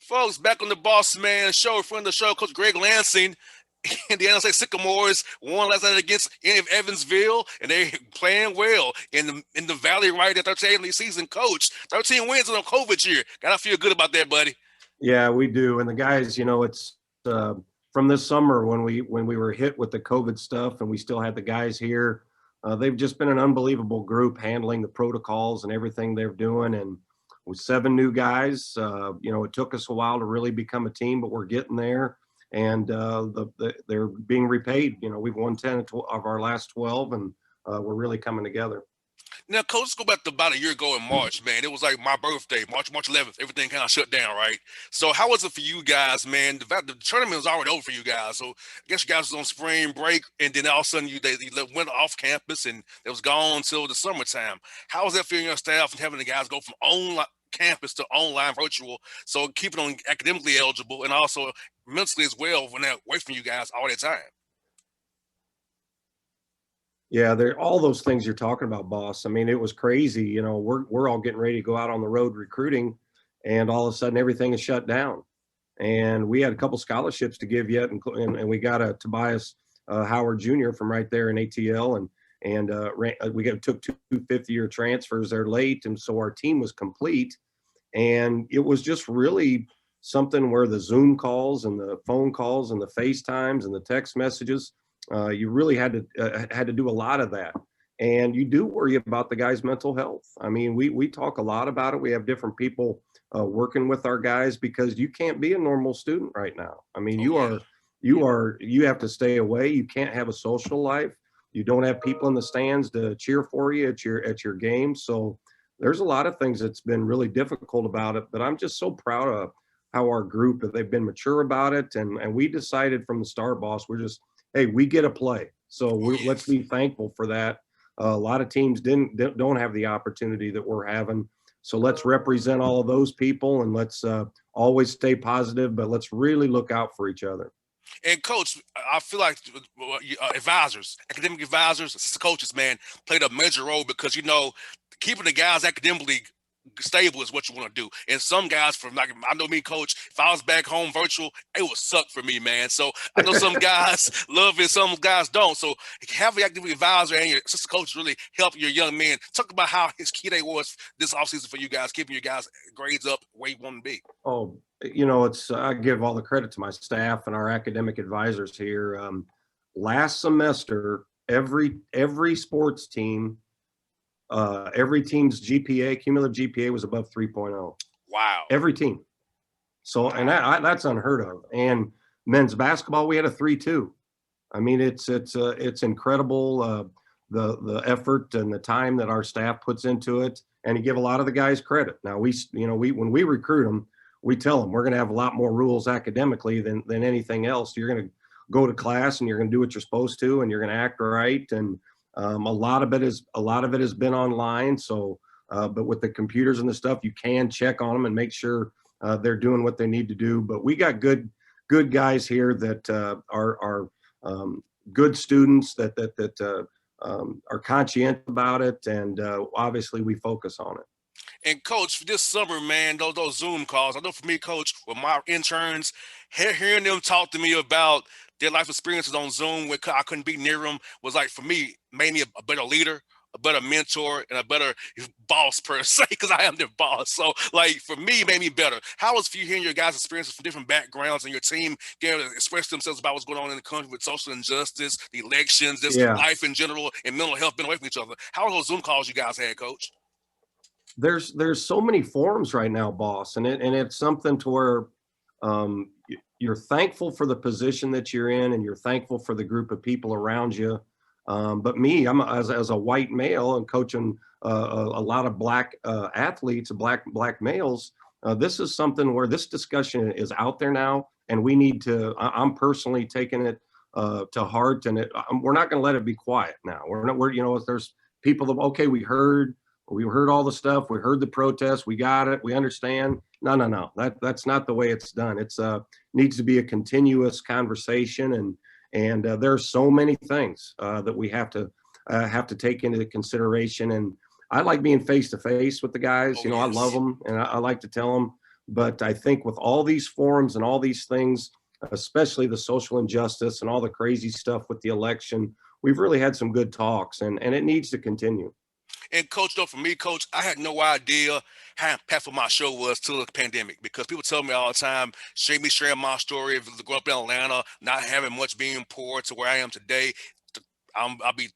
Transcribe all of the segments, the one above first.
Folks, back on the Bossman show, friend of the show, Coach Greg Lansing, and the NSA Sycamores won last night against Evansville, and they playing well in the Valley right at 13 season. Coach, 13 wins in a COVID year. Gotta feel good about that, buddy. Yeah, we do. And the guys, it's from this summer when we were hit with the COVID stuff, and we still had the guys here. They've just been an unbelievable group handling the protocols and everything they're doing. And with 7 new guys, it took us a while to really become a team, but we're getting there. And they're being repaid. We've won 10 of our last 12, and we're really coming together. Now, Coach, let's go back to about a year ago in March, man. It was like my birthday, March 11th. Everything kind of shut down, right? So how was it for you guys, man? The tournament was already over for you guys. So I guess you guys was on spring break, and then all of a sudden you went off campus, and it was gone until the summertime. How was that for your staff and having the guys go from online campus to online virtual, so keeping them academically eligible and also mentally as well when they're away from you guys all that time? Yeah, they're all those things you're talking about, boss. I mean, it was crazy. We're all getting ready to go out on the road recruiting, and all of a sudden everything is shut down. And we had a couple scholarships to give yet, and we got a Tobias Howard Jr. from right there in ATL, and we took 2 5th-year transfers there late, and so our team was complete. And it was just really something where the Zoom calls and the phone calls and the FaceTimes and the text messages. You really had to do a lot of that, and you do worry about the guys' mental health. I mean, we talk a lot about it. We have different people working with our guys, because you can't be a normal student right now. I mean, you have to stay away. You can't have a social life. You don't have people in the stands to cheer for you at your game. So there's a lot of things that's been really difficult about it. But I'm just so proud of how our group, they've been mature about it, and we decided from the start, boss, hey, we get to play. So let's be thankful for that. A lot of teams don't have the opportunity that we're having. So let's represent all of those people, and let's always stay positive, but let's really look out for each other. And Coach, I feel like advisors, academic advisors, assistant coaches, man, played a major role, because keeping the guys academically stable is what you want to do. And some guys, from like, I know me, Coach, if I was back home virtual, it would suck for me, man. So I know some guys love it, some guys don't. So having active advisor and your assistant coach really help your young men. Talk about how his key day was this offseason for you guys, keeping your guys grades up where you want to be. Oh, I give all the credit to my staff and our academic advisors here. Last semester, every sports team, every team's cumulative GPA was above 3.0. Wow. Every team. So, and that's unheard of. And men's basketball, we had a 3.2. I mean, it's incredible, the effort and the time that our staff puts into it. And you give a lot of the guys credit. Now, when we recruit them, we tell them we're going to have a lot more rules academically than anything else. You're going to go to class, and you're going to do what you're supposed to, and you're going to act right. And a lot of it has been online. So, but with the computers and the stuff, you can check on them and make sure they're doing what they need to do. But we got good guys here that are good students that are conscientious about it, and obviously we focus on it. And Coach, for this summer, man, those Zoom calls, I know for me, Coach, with my interns, hearing them talk to me about their life experiences on Zoom where I couldn't be near them was, like, for me, made me a better leader, a better mentor, and a better boss per se, because I am their boss. So, like, for me, it made me better. How was for you hearing your guys' experiences from different backgrounds and your team getting to express themselves about what's going on in the country with social injustice, the elections, just life in general, and mental health being away from each other? How are those Zoom calls you guys had, Coach? There's so many forums right now, boss, and it's something to where you're thankful for the position that you're in, and you're thankful for the group of people around you. But me, I'm as a white male and coaching a lot of black athletes, black males. This is something where this discussion is out there now, and we need to. I'm personally taking it to heart, and we're not going to let it be quiet now. If there's people that, okay, we heard all the stuff, we heard the protests, we got it, we understand. No. That's not the way it's done. It's needs to be a continuous conversation, and there's so many things that we have to take into consideration. And I like being face to face with the guys. I love them, and I like to tell them. But I think with all these forums and all these things, especially the social injustice and all the crazy stuff with the election, we've really had some good talks, and it needs to continue. And coach, though, for me, coach, I had no idea how impactful my show was till the pandemic, because people tell me all the time, shame me sharing my story of growing up in Atlanta, not having much, being poor to where I am today. I'll be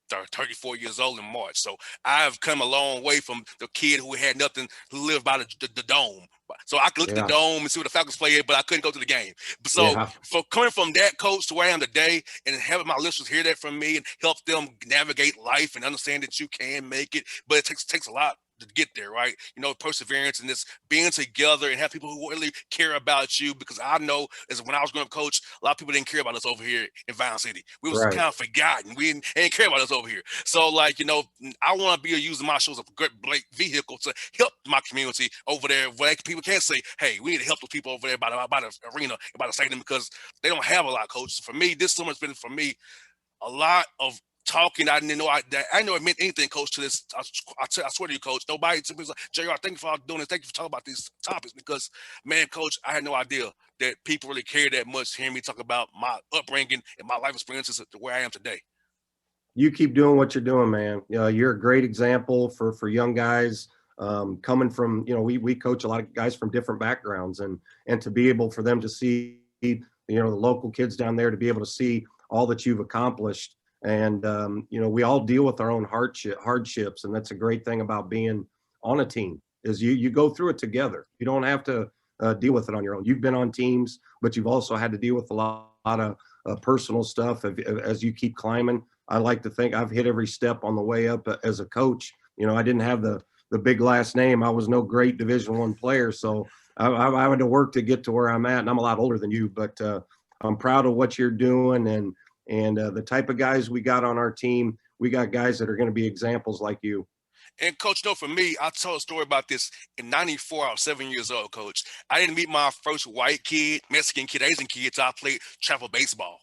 34 years old in March. So I've come a long way from the kid who had nothing, who lived by the dome. So I could look at the Yeah, dome and see what the Falcons played, but I couldn't go to the game. So yeah, for coming from that coach to where I am today, and having my listeners hear that from me and help them navigate life and understand that you can make it, but it takes a lot to get there, right? Perseverance and this being together and have people who really care about you. Because I know, as when I was growing up, coach, a lot of people didn't care about us over here in Vine City. We was right. kind of forgotten. We didn't care about us over here. So, like, I want to be using my show as a great vehicle to help my community over there, where people can't say, hey, we need to help the people over there by the arena, by the stadium, because they don't have a lot of coaches. For me, this summer's been, for me, a lot of talking. I didn't know I know it meant anything, coach, to this. I swear to you, coach, nobody to me was like, JR, thank you for doing this. Thank you for talking about these topics, because, man, coach, I had no idea that people really care that much hearing me talk about my upbringing and my life experiences to where I am today. You keep doing what you're doing, man. You're a great example for young guys, coming from, we coach a lot of guys from different backgrounds, and to be able for them to see, the local kids down there, to be able to see all that you've accomplished. And, we all deal with our own hardships. And that's a great thing about being on a team, is you go through it together. You don't have to deal with it on your own. You've been on teams, but you've also had to deal with a lot of personal stuff as you keep climbing. I like to think I've hit every step on the way up as a coach. I didn't have the big last name. I was no great Division I player, so I had to work to get to where I'm at. And I'm a lot older than you, but I'm proud of what you're doing, and the type of guys we got on our team. We got guys that are going to be examples like you. And coach, for me, I told a story about this in '94. I was 7 years old, coach. I didn't meet my first white kid, Mexican kid, Asian kid till I played travel baseball.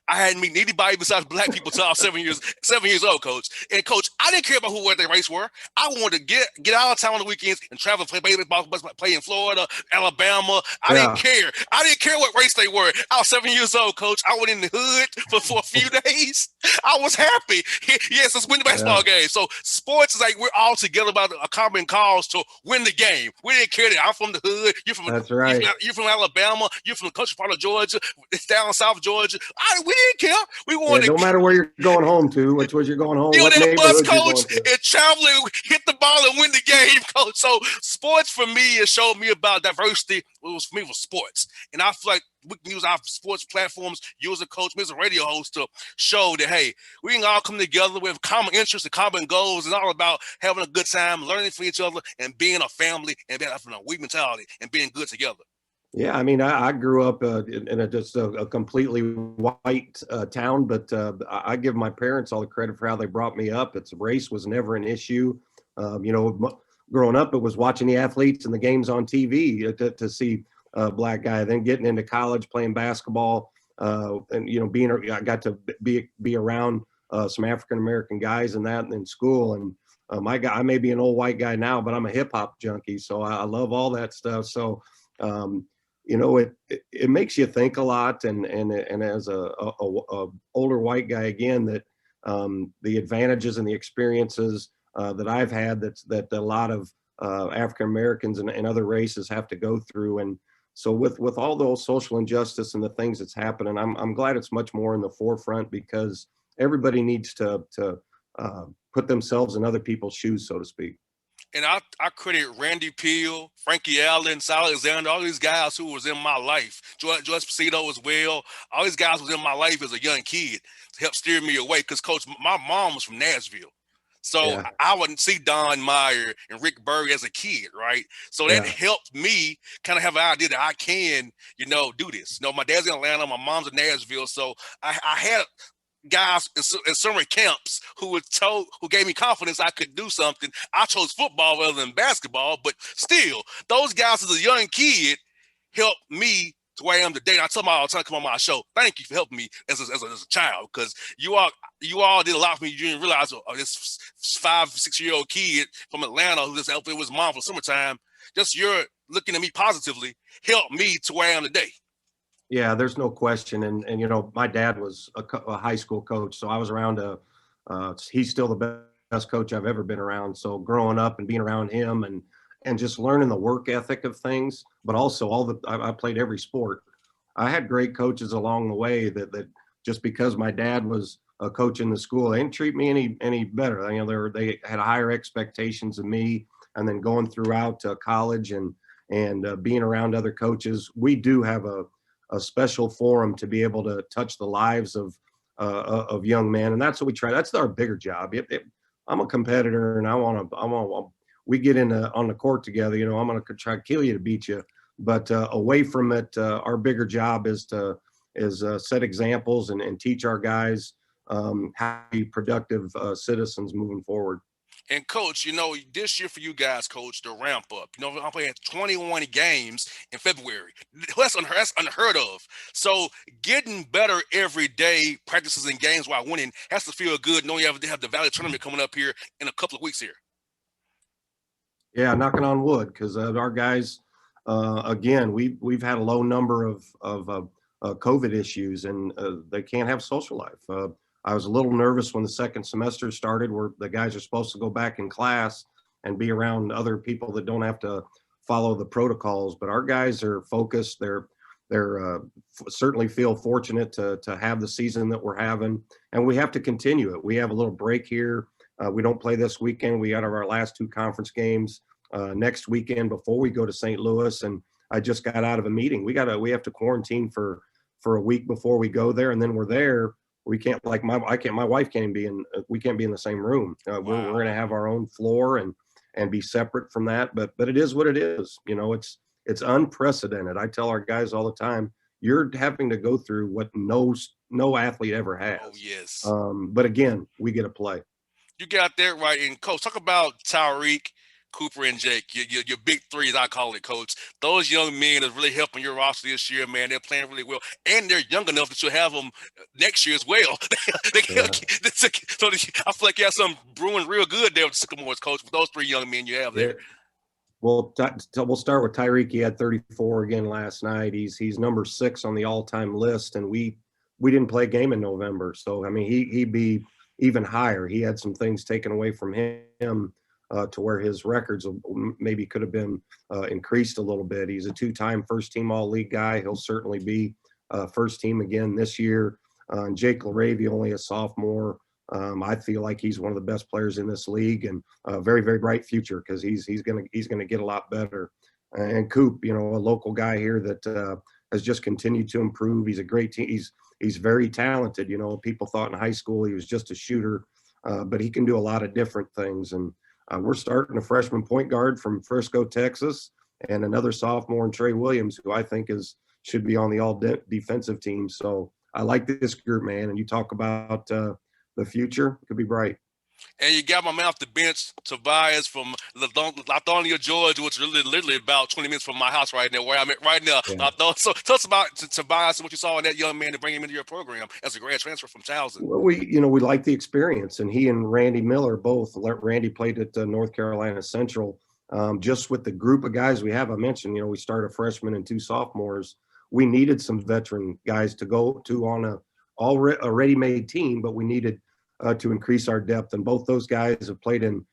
I hadn't met anybody besides black people till I was 7 years old, coach. And coach, I didn't care about what their race were. I wanted to get out of town on the weekends and travel, play baseball, play in Florida, Alabama. I didn't Yeah, care. I didn't care what race they were. I was 7 years old, coach. I went in the hood for a few days. I was happy. Yes, let's win the yeah, baseball game. So sports is like we're all together about a common cause to win the game. We didn't care that I'm from the hood. that's right. You're from Alabama. You're from the country part of Georgia. It's down South Georgia. We didn't care. We Yeah, wanted don't to matter where you're going home to, which was you're going home, get on what that bus, neighborhood you're coach, going to. and travel and hit the ball and win the game, coach. So sports for me, it showed me about diversity. It was for me was sports, and I feel like we can use our sports platforms, you as a coach, me as a radio host, to show that, hey, we can all come together with common interests and common goals. It's all about having a good time, learning from each other, and being a family, and being a we mentality, and being good together. Yeah, I mean, I grew up in just a completely white town, but I give my parents all the credit for how they brought me up. Race was never an issue. Growing up, it was watching the athletes and the games on TV to see a black guy. Then getting into college, playing basketball, and I got to be around some African American guys and that in school. And I may be an old white guy now, but I'm a hip hop junkie, so I love all that stuff. So. It makes you think a lot, and as a older white guy again, that the advantages and the experiences that I've had, that a lot of African Americans and other races have to go through. And so with all those social injustice and the things that's happening, I'm glad it's much more in the forefront, because everybody needs to put themselves in other people's shoes, so to speak. And I credit Randy Peel, Frankie Allen, Sal Alexander, all these guys who was in my life, George Esposito as well. All these guys was in my life as a young kid to help steer me away. Because, coach, my mom was from Nashville. So Yeah, I wouldn't see Don Meyer and Rick Berg as a kid, right? So that yeah, helped me kind of have an idea that I can, do this. My dad's in Atlanta, my mom's in Nashville. So I had guys in summer camps who gave me confidence I could do something. I chose football rather than basketball, but still, those guys as a young kid helped me to where I am today. And I tell them all the time, come on my show, thank you for helping me as a child, because you all did a lot for me. You didn't realize this 5, 6-year-old kid from Atlanta who just helped with his mom for summertime. Just your looking at me positively helped me to where I am today. Yeah, there's no question. And you know, my dad was a high school coach, so I was around he's still the best coach I've ever been around. So growing up and being around him and just learning the work ethic of things, but also I played every sport. I had great coaches along the way that just because my dad was a coach in the school, they didn't treat me any better. You know, they had higher expectations of me, and then going throughout college and being around other coaches, we do have a special forum to be able to touch the lives of young men, and that's what we try. That's our bigger job. I'm a competitor, and we get in on the court together. You know, I'm going to try to kill you to beat you, but away from it, our bigger job is to set examples and teach our guys how to be productive citizens moving forward. And coach, this year for you guys, coach, the ramp up. I'm playing 21 games in February. That's unheard of. So getting better every day, practices and games while winning has to feel good knowing you have the Valley tournament coming up here in a couple of weeks here. Yeah, knocking on wood, because our guys, again, we've had a low number of COVID issues, and they can't have social life. I was a little nervous when the second semester started, where the guys are supposed to go back in class and be around other people that don't have to follow the protocols. But our guys are focused. They're certainly feel fortunate to have the season that we're having, and we have to continue it. We have a little break here. We don't play this weekend. We got our last two conference games next weekend before we go to St. Louis. And I just got out of a meeting. We have to quarantine for a week before we go there, and then we're there. We can't my wife can't be in. We can't be in the same room. We're Wow. going to have our own floor and be separate from that. But it is what it is. You know, it's unprecedented. I tell our guys all the time, you're having to go through what no athlete ever Oh, has. yes. But again, we get to play. You got that right. And coach, talk about Tyreek, Cooper, and Jake, your big three, as I call it, coach. Those young men are really helping your roster this year, man. They're playing really well, and they're young enough that you'll have them next year as well. Yeah. So I feel like you have something brewing real good there with the Sycamores, coach, with those three young men you have there. Yeah. Well, we'll start with Tyreek. He had 34 again last night. He's number 6 on the all-time list, and we didn't play a game in November. So I mean, he'd be even higher. He had some things taken away from him to where his records maybe could have been increased a little bit. He's a 2-time first-team All-League guy. He'll certainly be first team again this year. And Jake LaRavie, only a sophomore. I feel like he's one of the best players in this league, and a very, very bright future, because he's gonna get a lot better. And Coop, you know, a local guy here that has just continued to improve. He's a great team. He's very talented. You know, people thought in high school he was just a shooter, but he can do a lot of different things. And we're starting a freshman point guard from Frisco, Texas, and another sophomore, Trey Williams, who I think should be on the all defensive team. So I like this group, man. And you talk about the future, could be bright. And you got my man off the bench, Tobias from Lithonia, Georgia, which is literally about 20 minutes from my house right now, where I'm at right now. Yeah. So tell us about Tobias and what you saw in that young man to bring him into your program as a grad transfer from Towson. Well, we like the experience, and he and Randy Miller both. Randy played at North Carolina Central. Just with the group of guys we have, I mentioned, we started a freshman and 2 sophomores. We needed some veteran guys to go to on a ready-made team, but we needed to increase our depth. And both those guys have played in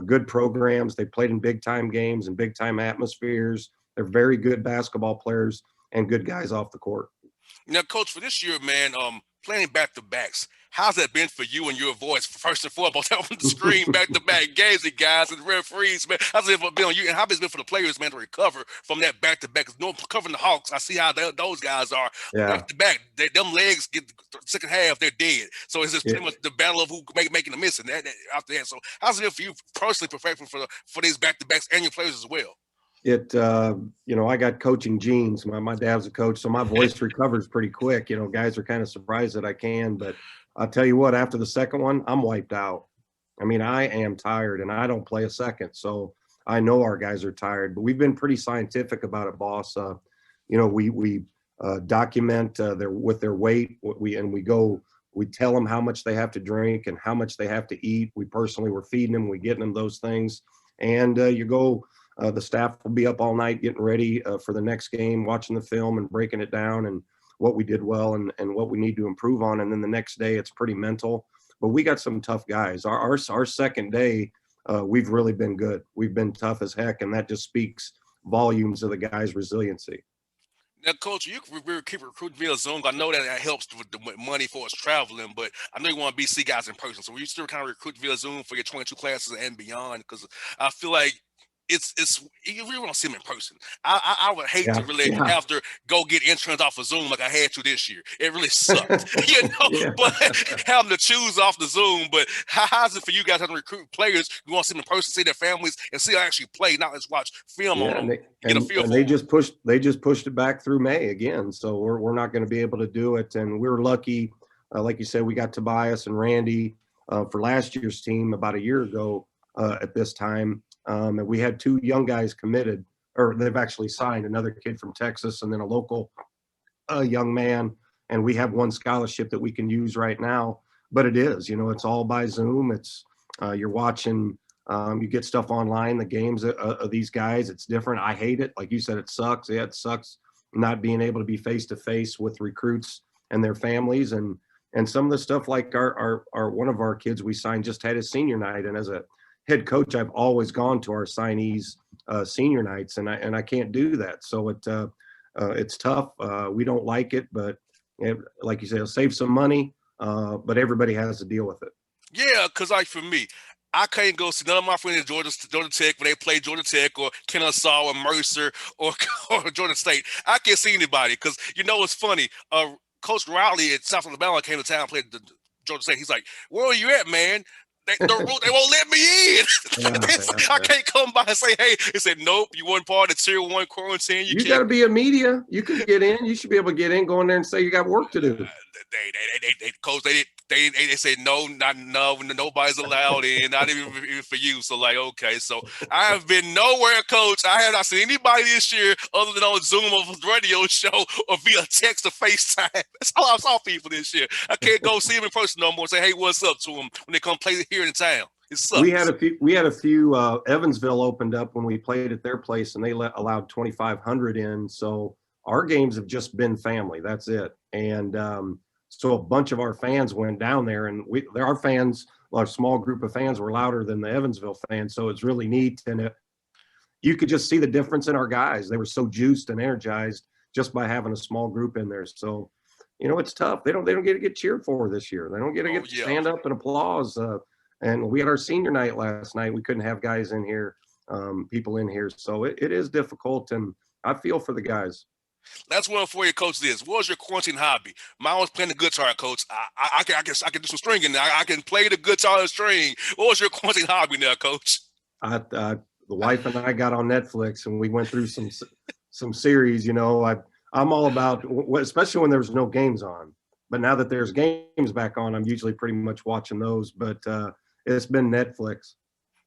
good programs. They played in big-time games and big-time atmospheres. They're very good basketball players and good guys off the court. Now, coach, for this year, man, playing back-to-backs, how's that been for you and your voice, first and foremost, on the screen, back-to-back games and guys and referees, man? How's it been on you, and how has it been for the players, man, to recover from that back-to-back? Covering the Hawks, I see how those guys are. Yeah. Back-to-back, them legs get the second half, they're dead. So it's just pretty much the battle of who making the miss and that after that. So how's it been for you personally, preparing for these back-to-backs and your players as well? I got coaching genes. My dad's a coach, so my voice recovers pretty quick. Guys are kind of surprised that I can, but I'll tell you what, after the second one, I'm wiped out. I mean, I am tired, and I don't play a second. So I know our guys are tired, but we've been pretty scientific about it, boss. We document with their weight. We tell them how much they have to drink and how much they have to eat. We're feeding them, we're getting them those things. And you go The staff will be up all night getting ready for the next game, watching the film and breaking it down and what we did well and what we need to improve on. And then the next day, it's pretty mental. But we got some tough guys. Our second day, we've really been good. We've been tough as heck, and that just speaks volumes of the guys' resiliency. Now, Coach, you can keep recruiting via Zoom. I know that helps with the money for us traveling, but I know you want to see guys in person. So you still kind of recruit via Zoom for your 22 classes and beyond? Because I feel like it's you really want to see them in person. I would hate Yeah, to really yeah, have to go get interns off of Zoom like I had to this year. It really sucked, you know. yeah, But having to choose off the Zoom. But how's it for you guys having to recruit players? You want to see them in person, see their families, and see them actually play, not just watch film on yeah. them, get a feel And for them. they just pushed it back through May again. So we're not going to be able to do it. And we're lucky, like you said, we got Tobias and Randy for last year's team about a year ago at this time. And we had two young guys committed, or they've actually signed, another kid from Texas and then a local young man. And we have one scholarship that we can use right now. But it is, it's all by Zoom. It's you're watching, you get stuff online, the games of these guys. It's different. I hate it. Like you said, it sucks. Yeah, it sucks not being able to be face to face with recruits and their families. And some of the stuff like our one of our kids we signed just had his senior night. And as a head coach, I've always gone to our signees senior nights, and I can't do that. So it's tough. We don't like it, but like you said, it'll save some money. But everybody has to deal with it. Yeah, because like for me, I can't go see none of my friends at Georgia Tech when they play Georgia Tech or Kennesaw or Mercer or, or Georgia State. I can't see anybody because it's funny. Coach Riley at South Alabama came to town and played the Georgia State. He's like, "Where are you at, man? They won't let me in. Yeah, yeah, I yeah. can't come by and say, hey." He said, "Nope, you weren't part of the Tier 1 quarantine. You You got can't." to be a media. You can get in. You should be able to get in. Go in there and say you got work to do. Coach, they said no, not no, nobody's allowed in, not even for you. So like, okay, so I have been nowhere, Coach. I have not seen anybody this year other than on Zoom or the radio show or via text or FaceTime. That's all I saw people this year. I can't go see them in person no more. Say, hey, what's up to them when they come play here in town. It sucks. We had a few. Evansville opened up when we played at their place, and they allowed 2,500 in. So our games have just been family. That's it. And so a bunch of our fans went down there, and our fans, our small group of fans, were louder than the Evansville fans. So it's really neat, and you could just see the difference in our guys. They were so juiced and energized just by having a small group in there. So it's tough. They don't get to get cheered for this year. They don't get to Oh get to yeah. stand up and applause. And we had our senior night last night. We couldn't have guys in here, people in here. So it is difficult, and I feel for the guys. That's one for you, Coach. What was your quarantine hobby? Mine was playing the guitar, Coach. I can do some stringing now. I can play the guitar and string. What was your quarantine hobby now, Coach? The wife and I got on Netflix, and we went through some series. I'm all about, especially when there's no games on. But now that there's games back on, I'm usually pretty much watching those. But it's been Netflix.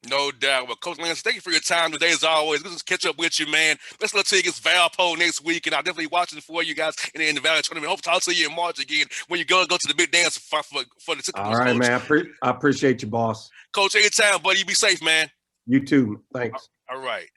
No doubt. Well, Coach Lance, thank you for your time today, as always. Let's catch up with you, man. Let's take against Valpo next week, and I'll definitely watch it for you guys in the Valley Tournament. Hope to talk to you in March again when you go to the big dance for the All Sycamores, right, Coach. man. I appreciate you, boss. Coach, anytime, buddy. You be safe, man. You too. Thanks. All right.